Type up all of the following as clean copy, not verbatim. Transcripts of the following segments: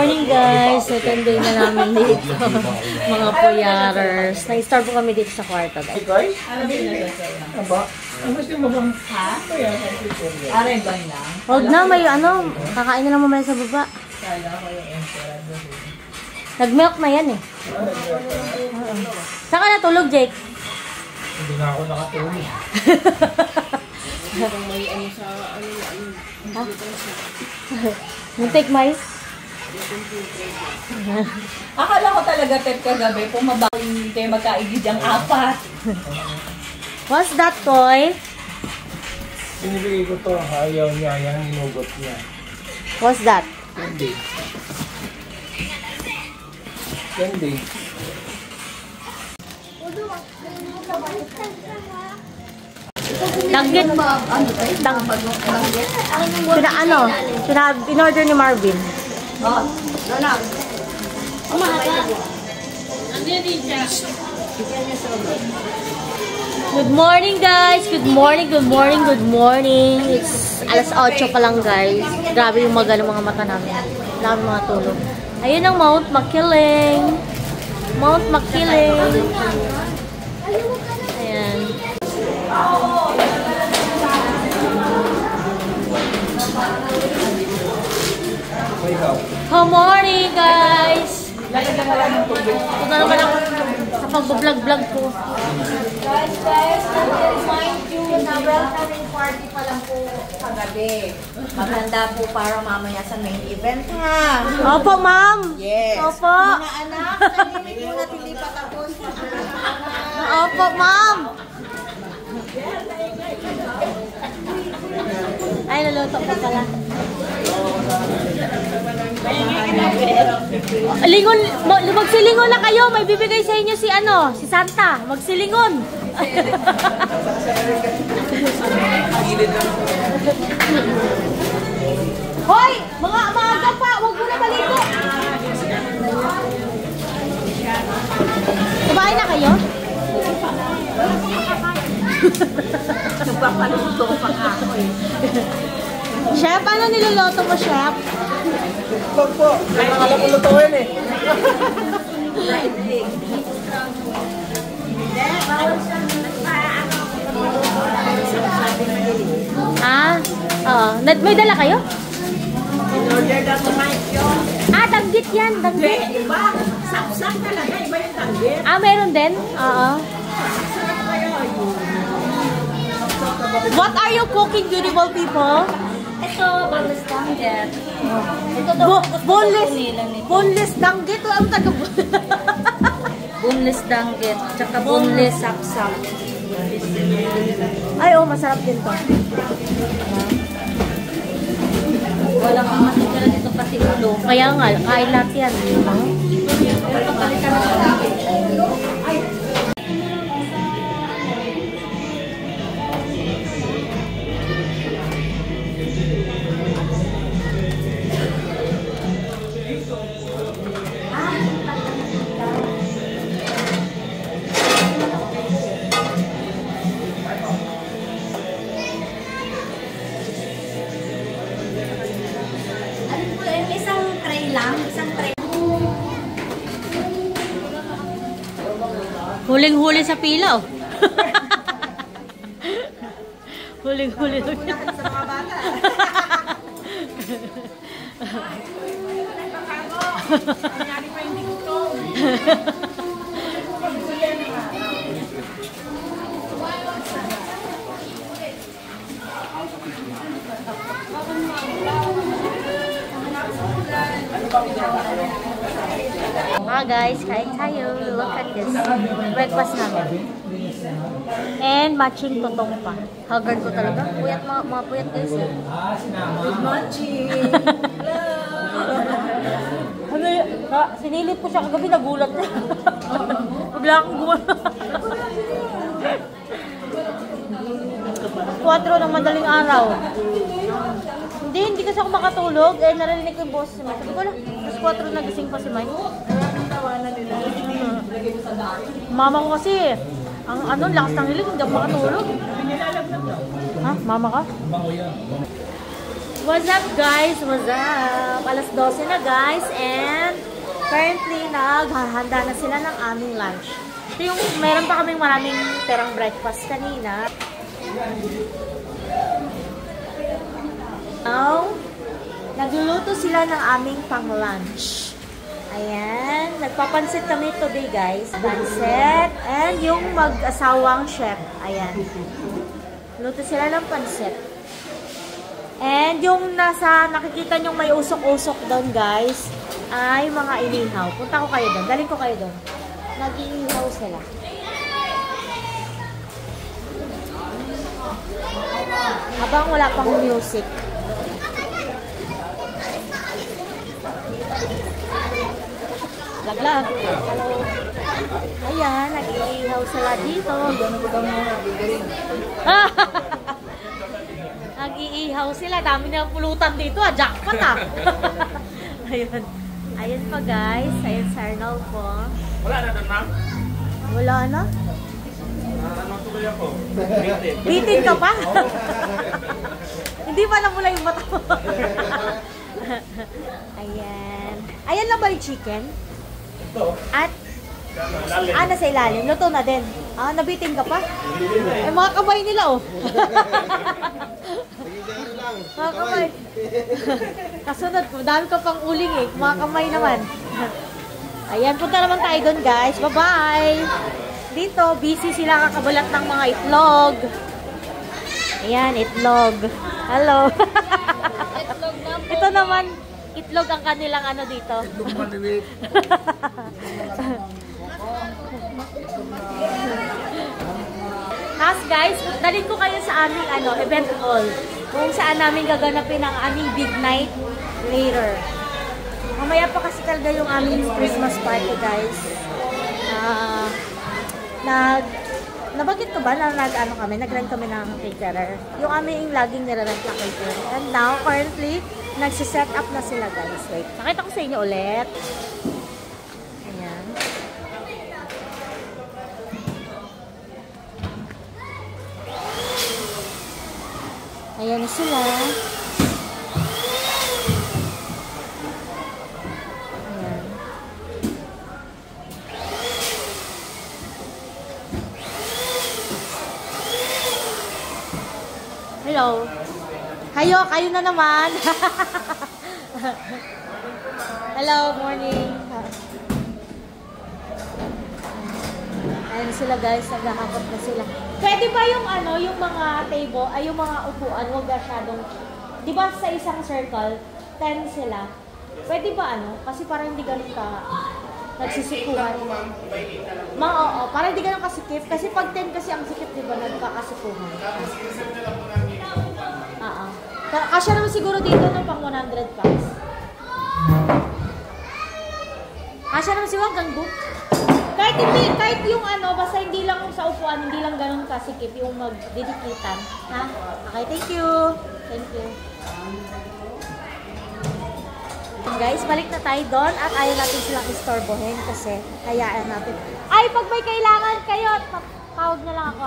morning guys! Second day na namin dito. Mga puyarers. Nag-start po kami dito sa kwarto guys. Guys? Aba? Ang gusto mo bang? Ha? Aray ba lang? Huwag na, may ano, kakain na lang mamaya sa baba. Nag-milk na yan eh. Saan ka natulog, Jake? Hindi na ako nakatulog. May ano sa ano. Muntik, May? Akala ko talaga, Tep, kagabi, pumabawi kayo magkaigid ang apat. What's that, Koy? Binibigay ko to. Ayaw niya. Yan ang hinugot niya. What's that? Candy. Candy. Danggit. In-order ni Marvin. Oh, Ronald. Good morning guys! Good morning, good morning, good morning! It's alas 8 pa lang guys. Grabe yung maga ng mga mata namin. Wala kami mga tulog. Ayun ang Mount Makiling. Mount Makiling. Ayan. Good morning guys! Ito na naman ako sa pag-vlog ko. Guys, remind you na welcoming party pa lang po kagabi. Maghanda po para mamaya sa main event, ha? Opo, ma'am! Yes. Opo! Mga anak, tahimik muna, hindi pa tapos. Opo, ma'am! Ay, luluto pa pala. Lingon, magsilingon na kayo. May bibigay sa inyo si ano, si Santa. Magsilingon. Hoy, mga maaga pa, wag mo na maligo. Kumain na kayo? Nagpapaluto pa nga ako eh. Chef, ano niluluto mo, Chef? Wag po. Alam ko lutuin eh. Fried egg. Ah, oo. May dala kayo? In-order na kumain yun. Ah, danggit yan, danggit. Iba, saksak talaga. Iba yung tanggit. Ah, meron din? Oo. What are you cooking, beautiful people? Ito, boneless danggit. Boneless danggit? Ang taga Boneless danggit. Tsaka boneless sapsap. Ay, oh, masarap din to. Walang matitira dito pati ulo. Kaya nga, kain lahat yan. Ito palitan na sa danggit. Huling-huli sa pila, oh. Huling-huli sa pila. Sa mga bata. Nangyari pa hindi ko. Mga guys, kain tayo. Look at this. Breakfast namin. And matching totong pa. Haggard ko talaga. Puyat mga puyat guys. Good morning. Ano yun? Sinilip ko siya kagabi, nagulat na. Bigla akong gumawa. 4 ng madaling araw. Hindi kasi ako makatulog. Eh, narinig ko yung boses si Mike. Sabi ko lang, alas 4 nagising pa si Mike. Mama ko kasi, ang ano, lakas ng hilig, hindi ako makatulog. Ha? Mama ka? What's up guys? What's up? Alas 12 na guys and currently naghahanda na sila ng aming lunch. Ito yung meron pa kaming maraming terang breakfast kanina. Now, nagluluto sila ng aming pang-lunch. Ayan, nagpapansit kami today guys. Pansit and yung mag-asawang chef. Ayan. Luto sila ng pansit. And yung nakikita nyong may usok-usok doon guys, ay mga inihaw. Punta ko kayo doon. Galing ko kayo doon. Nag-iihaw sila. Habang wala pang music. Laglag. Hello. Ayan, nag-iihaw sila dito. Nag-iihaw sila. Dami na pulutan dito. Jackpot ah. Ayan. Ayan pa guys. Ayan sa Arnold po. Wala na doon, ma'am? Wala na? Anong tuloy ako? Bitin ka pa? Hindi pa namula yung mata mo. Ayan. Ayan lang ba yung chicken? Ito. At nasa ilalim. Luto na din. Nabitin ka pa? Eh, mga kamay nila, oh. Mga kamay. Kasunod, dami ka pang uling, eh. Mga kamay naman. Ayan, punta naman tayo doon, guys. Bye-bye! Dito, busy sila kakabalat ng mga itlog. Ayan, itlog. Hello. Ito naman, itlog ang kanilang ano dito. Itlog maliliit. Has guys, dalhin ko kayo sa aming event hall. Kung saan namin gaganapin ang aming big night later. Mamaya pa kasi talaga yung aming Christmas party guys. Nabanggit ko ba na nag-rent kami ng caterer. Yung aming laging nirarent na caterer. And now, currently, nagsiset up na sila guys. Wait, nakita ko sa inyo ulit. Ayan. Ayan sila. Ayan. Hello. Kayo na naman. Hello, morning. Ayan sila guys, naghahakot na sila. Pwede ba yung yung mga table, ay yung mga upuan, huwag masyadong, di ba sa isang circle, 10 sila. Pwede ba kasi parang hindi ganun ka nagsisikuhan. Oo, parang hindi ganun kasikip. Kasi pag 10 kasi ang sikip, di ba, nagkakasikuhan. Kasya naman siguro dito ng pang 100 packs. Kasya naman siguro hanggang book. Kahit yung basta hindi lang sa upuan, hindi lang ganun kasikip yung magdidikitan. Ha? Okay, thank you. Thank you. Guys, balik na tayo doon at ayaw natin silang istorbohin kasi hayaan natin. Ay, pag may kailangan kayo, tawag na lang ako.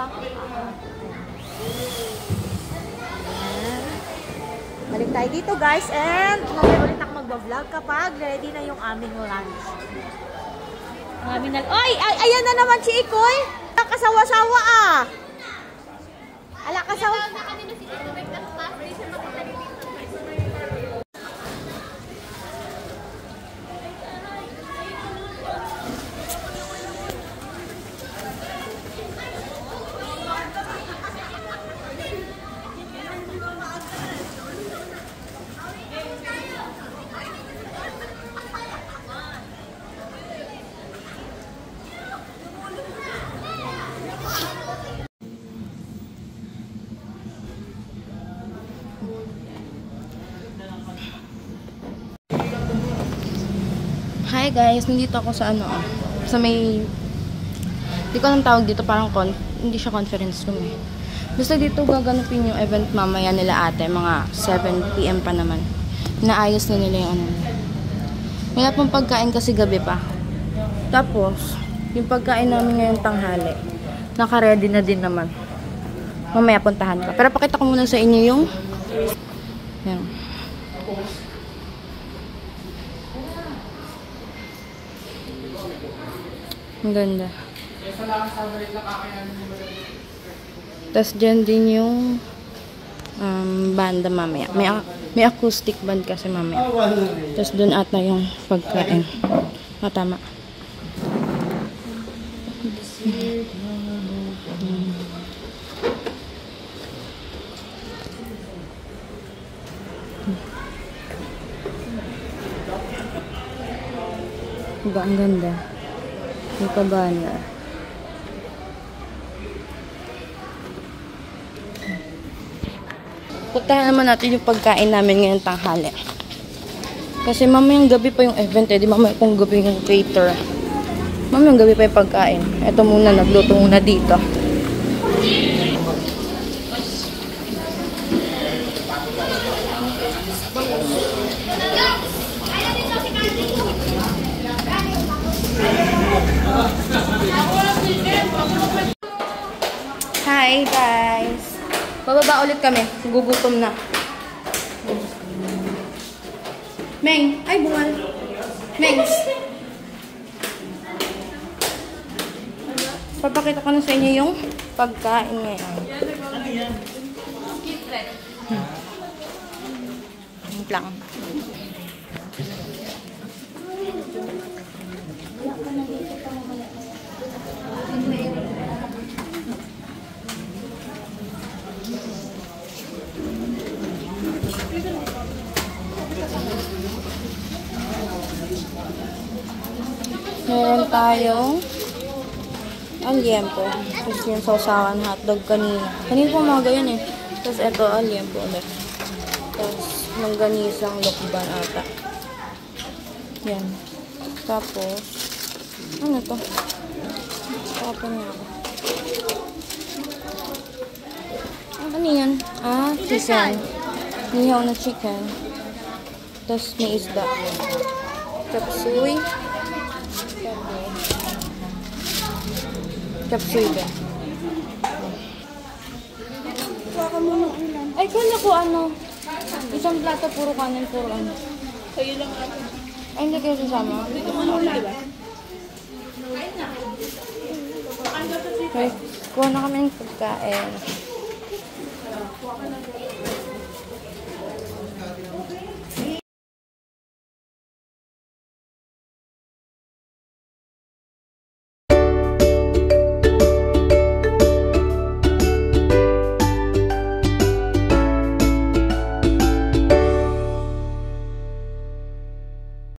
Balik tayo dito guys and mamaya ulit ako mag-vlog kapag ready na yung aming lunch. Oy! Ayan na naman si Ikoy! Kasawa-sawa ah! Ala, kasawa... Hi guys, nandito ako sa sa may, di ko anong tawag dito, parang hindi siya conference room eh. Basta dito gaganapin yung event mamaya nila ate, mga 7 PM pa naman. Inaayos na nila yung may lahat ng pagkain kasi gabi pa. Tapos, yung pagkain namin ngayong tanghali, naka-ready na din naman. Mamaya puntahan ka. Pero pakita ko muna sa inyo yung yan. Ang ganda. Tapos dyan din yung banda mamaya. May acoustic band kasi mamaya. Tapos dun ata yung pagkain. Tama. Diba, ang ganda. May kabana. Puntahan naman natin yung pagkain namin ngayong tanghali. Kasi mamayang gabi pa yung event eh. Di mamaya kung gabi yung cater. Mamayang gabi pa yung pagkain. Ito muna, nagluto muna dito. Hi guys! Bababa ulit kami. Gugutom na. Meng! Ay, bungal! Mengs! Papakita ko na sa inyo yung pagkain ngayon. Wait lang. Meron tayong aliempo. Tapos yung sausawan hotdog kanina. Kanina po mga ganyan eh. Tapos ito aliempo ulit. Tapos mangganisang lokban ata. Yan. Tapos ano to? Tapos niya ako. Ano yan? Chicken. Nihaw na chicken. Tapos may isda. Chapsuy. Chapsuy ba? Ay, kala ko ano. Isang plato, puro kanin, puro ano. Kayo lang ako. Ay, hindi kayo sasama. Okay, kuha na kami ng pagkain.